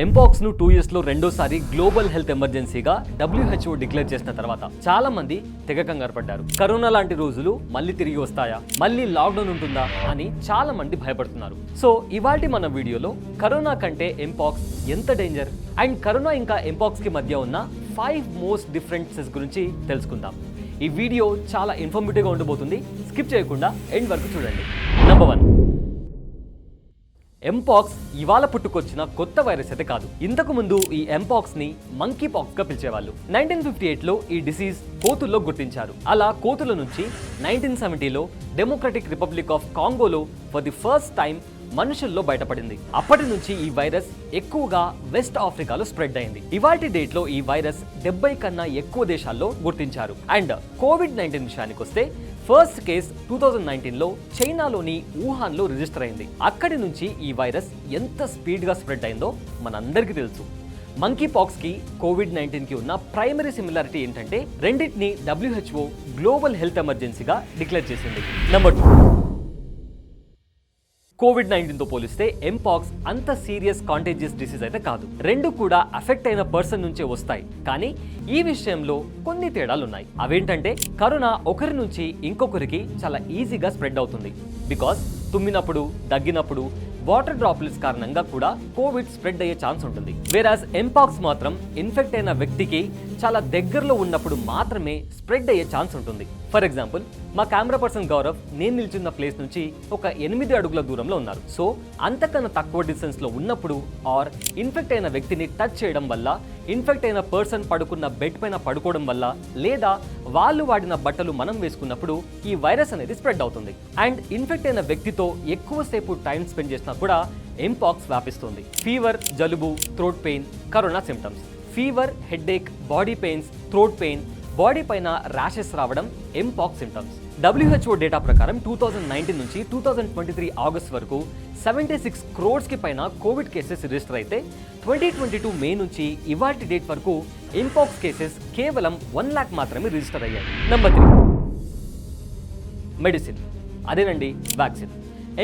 Mpox ను 2 years లో రెండోసారి గ్లోబల్ హెల్త్ ఎమర్జెన్సీగా WHO డిక్లేర్ చేసిన తర్వాత చాలా మంది తెగ కంగారు పడ్డారు. కరోనా లాంటి రోజులు మళ్ళీ తిరిగి వస్తాయా, మళ్ళీ లాక్డౌన్ ఉంటుందా అని చాలా మంది భయపడుతున్నారు. సో ఇవాల్టి మన వీడియోలో కరోనా కంటే ఎంపాక్స్ ఎంత డేంజర్ అండ్ కరోనా ఇంకా ఎంపాక్స్ కి మధ్య ఉన్న 5 మోస్ట్ డిఫరెన్సెస్ గురించి తెలుసుకుందాం. ఈ వీడియో చాలా ఇన్ఫర్మేటివ్గా ఉండబోతుంది. స్కిప్ చేయకుండా ఎండ్ వరకు చూడండి. నంబర్ 1, ఎంపాక్స్ ఇవాళ పుట్టుకొచ్చిన కొత్త వైరస్ అయితే కాదు. ఇంతకు ముందు ఈ ఎంపాక్స్ ని మంకీ పాక్స్ గా పిలిచేవాళ్ళు. 1958లో ఈ డిసీజ్ కోతుల్లో గుర్తించారు. అలా కోతుల నుంచి 1970లో డెమోక్రటిక్ రిపబ్లిక్ ఆఫ్ కాంగోలో ఫర్ ది ఫస్ట్ టైం మనుషుల్లో బయటపడింది. అప్పటి నుంచి ఈ వైరస్ ఎక్కువగా వెస్ట్ ఆఫ్రికాలో స్ప్రెడ్ అయింది. ఇవాల్టి డేట్ లో ఈ వైరస్ 70 కన్నా ఎక్కువ దేశాల్లో గుర్తించారు. అండ్ కోవిడ్-19 విషయానికి వస్తే ఫస్ట్ కేస్ 2019లో చైనాలోని వుహాన్లో రిజిస్టర్ అయింది. అక్కడి నుంచి ఈ వైరస్ ఎంత స్పీడ్గా స్ప్రెడ్ అయిందో మనందరికీ తెలుసు. మంకీ పాక్స్ కి కోవిడ్-19 కి ఉన్న ప్రైమరీ సిమిలారిటీ ఏంటంటే రెండింటిని WHO గ్లోబల్ హెల్త్ ఎమర్జెన్సీగా డిక్లేర్ చేసింది. నంబర్ 2, కోవిడ్-19తో పోలిస్తే ఎంపాక్స్ అంత సీరియస్ కాంటేజియస్ డిసీజ్ అయితే కాదు. రెండు కూడా అఫెక్ట్ అయిన పర్సన్ నుంచే వస్తాయి. కానీ ఈ విషయంలో కొన్ని తేడాలున్నాయి. అవేంటంటే కరోనా ఒకరి నుంచి ఇంకొకరికి చాలా ఈజీగా స్ప్రెడ్ అవుతుంది. బికాస్ తుమ్మినప్పుడు, దగ్గినప్పుడు వాటర్ డ్రాప్లెట్స్ కారణంగా కూడా కోవిడ్ స్ప్రెడ్ అయ్యే ఛాన్స్ ఉంటుంది. వేరాజ్ ఎంపాక్స్ మాత్రం ఇన్ఫెక్ట్ అయిన వ్యక్తికి చాలా దగ్గరలో ఉన్నప్పుడు మాత్రమే స్ప్రెడ్ అయ్యే ఛాన్స్ ఉంటుంది. ఫర్ ఎగ్జాంపుల్, మా కెమెరా పర్సన్ గౌరవ్ నేను నిల్చున్న ప్లేస్ నుంచి ఒక 8 అడుగుల దూరంలో ఉన్నారు. సో అంతకన్నా తక్కువ డిస్టెన్స్ లో ఉన్నప్పుడు ఆర్ ఇన్ఫెక్ట్ అయిన వ్యక్తిని టచ్ చేయడం వల్ల, ఇన్ఫెక్ట్ అయిన పర్సన్ పడుకున్న బెడ్ పైన పడుకోవడం వల్ల, లేదా వాళ్ళు వాడిన బట్టలు మనం వేసుకున్నప్పుడు ఈ వైరస్ అనేది స్ప్రెడ్ అవుతుంది. అండ్ ఇన్ఫెక్ట్ అయిన వ్యక్తితో ఎక్కువసేపు టైం స్పెండ్ చేసినా కూడా ఎంపాక్స్ వ్యాపిస్తుంది. ఫీవర్, జలుబు, throat pain corona symptoms. Fever, headache, body pains, throat pain, body పైన ర్యాషెస్ రావడం ఎంపాక్స్ సిమ్టమ్స్. WHO డేటా ప్రకారం 2019 నుంచి 2023 ఆగస్ట్ వరకు 76 crores కి పైన కోవిడ్ కేసెస్ రిజిస్టర్ అయితే 2022 మే నుంచి ఇవాల్టి డేట్ వరకు ఎంపాక్స్ కేసెస్ కేవలం 1 lakh మాత్రమే రిజిస్టర్ అయ్యాయి. Number 3, medicine. అదేనండి, వ్యాక్సిన్.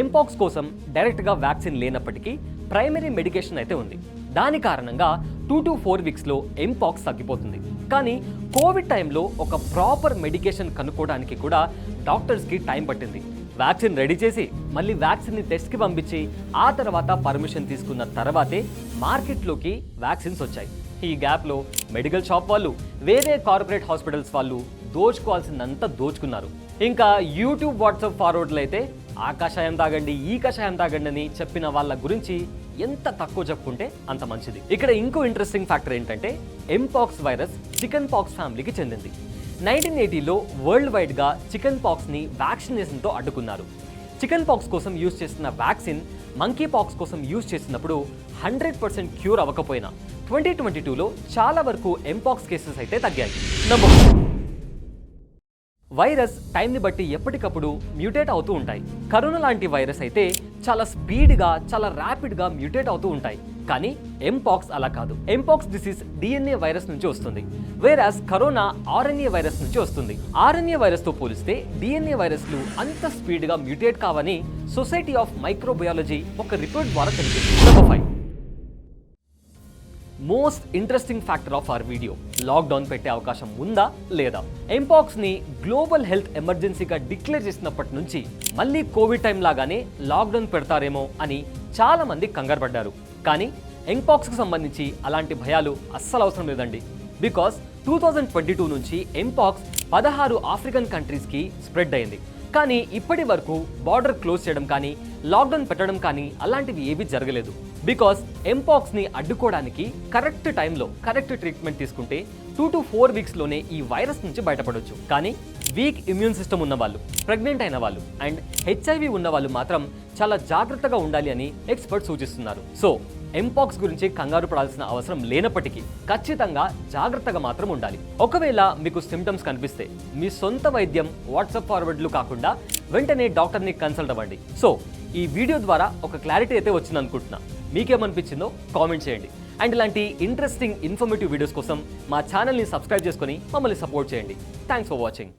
ఎంపాక్స్ కోసం డైరెక్ట్గా వ్యాక్సిన్ లేనప్పటికీ ప్రైమరీ మెడికేషన్ అయితే ఉంది. దాని కారణంగా 2 to 4 weeks ఎంపాక్స్ తగ్గిపోతుంది. కానీ కోవిడ్ టైంలో ఒక ప్రాపర్ మెడికేషన్ కనుక్కోవడానికి కూడా డాక్టర్స్కి టైం పట్టింది. వ్యాక్సిన్ రెడీ చేసి మళ్ళీ వ్యాక్సిన్ని టెస్ట్కి పంపించి ఆ తర్వాత పర్మిషన్ తీసుకున్న తర్వాతే మార్కెట్లోకి వ్యాక్సిన్స్ వచ్చాయి. ఈ గ్యాప్లో మెడికల్ షాప్ వాళ్ళు, వేరే కార్పొరేట్ హాస్పిటల్స్ వాళ్ళు దోచుకోవాల్సిందంతా దోచుకున్నారు. ఇంకా యూట్యూబ్, వాట్సాప్ ఫార్వర్డ్లు అయితే ఆ కషాయం తాగండి, ఈ కషాయం తాగండి అని చెప్పిన వాళ్ళ గురించి ఎంత తక్కువ చెప్పుకుంటే అంత మంచిది. ఇక్కడ ఇంకో ఇంట్రెస్టింగ్ ఫ్యాక్టర్ ఏంటంటే ఎంపాక్స్ వైరస్ చికెన్ పాక్స్ ఫ్యామిలీకి చెందింది. 1980లో వరల్డ్ వైడ్గా చికెన్ పాక్స్ని వ్యాక్సినేషన్తో అడ్డుకున్నారు. చికెన్ పాక్స్ కోసం యూజ్ చేసిన వ్యాక్సిన్ మంకీ పాక్స్ కోసం యూజ్ చేసినప్పుడు 100% క్యూర్ అవ్వకపోయినా 2022లో చాలా వరకు ఎంపాక్స్ కేసెస్ అయితే తగ్గాయి. నంబర్ 4, వైరస్ టైంని బట్టి ఎప్పటికప్పుడు మ్యూటేట్ అవుతూ ఉంటాయి. కరోనా లాంటి వైరస్ అయితే చాలా స్పీడ్గా, చాలా ర్యాపిడ్గా మ్యూటేట్ అవుతూ ఉంటాయి. కానీ ఎంపాక్స్ అలా కాదు. ఎంపాక్స్ డిసీజ్ DNA వైరస్ నుంచి వస్తుంది, వేరాజ్ కరోనా RNA వైరస్ నుంచి వస్తుంది. RNA వైరస్తో పోలిస్తే DNA వైరస్లు అంత స్పీడ్గా మ్యూటేట్ కావని సొసైటీ ఆఫ్ మైక్రోబయాలజీ ఒక రిపోర్ట్ ద్వారా తెలిపింది. Number 5, most interesting factor of our video, lockdown పెట్టే అవకాశం ఉందా లేదా? ఎంపాక్స్ ని గ్లోబల్ హెల్త్ ఎమర్జెన్సీగా డిక్లేర్ చేసినప్పటి నుంచి మళ్ళీ కోవిడ్ టైం లాగానే లాక్డౌన్ పెడతారేమో అని చాలా మంది కంగారు పడ్డారు. కానీ ఎంపాక్స్కి సంబంధించి అలాంటి భయాలు అస్సలు అవసరం లేదండి. బికాస్ 2022 నుంచి ఎంపాక్స్ 16 ఆఫ్రికన్ కంట్రీస్కి స్ప్రెడ్ అయింది. కానీ ఇప్పటి వరకు బార్డర్ క్లోజ్ చేయడం కానీ, లాక్డౌన్ పెట్టడం కానీ అలాంటివి ఏవి జరగలేదు. బికాస్ ఎంపాక్స్ని అడ్డుకోవడానికి కరెక్ట్ టైంలో కరెక్ట్ ట్రీట్మెంట్ తీసుకుంటే 2 to 4 weeksలోనే ఈ వైరస్ నుంచి బయటపడవచ్చు. కానీ వీక్ ఇమ్యూన్ సిస్టమ్ ఉన్న వాళ్ళు, ప్రెగ్నెంట్ అయిన వాళ్ళు అండ్ HIV ఉన్న వాళ్ళు మాత్రం చాలా జాగ్రత్తగా ఉండాలి అని ఎక్స్పర్ట్స్ సూచిస్తున్నారు. సో ఎంపాక్స్ గురించి కంగారు పడాల్సిన అవసరం లేనప్పటికీ ఖచ్చితంగా జాగ్రత్తగా మాత్రం ఉండాలి. ఒకవేళ మీకు సిమ్టమ్స్ కనిపిస్తే మీ సొంత వైద్యం, వాట్సాప్ ఫార్వర్డ్లు కాకుండా వెంటనే డాక్టర్ని కన్సల్ట్ అవ్వండి. సో ఈ వీడియో ద్వారా ఒక క్లారిటీ అయితే వచ్చింది అనుకుంటున్నా. మీకేమనిపించిందో కామెంట్ చేయండి. అండ్ ఇలాంటి ఇంట్రెస్టింగ్ ఇన్ఫర్మేటివ్ వీడియోస్ కోసం మా ఛానల్ని సబ్స్క్రైబ్ చేసుకొని మమ్మల్ని సపోర్ట్ చేయండి. Thanks for watching.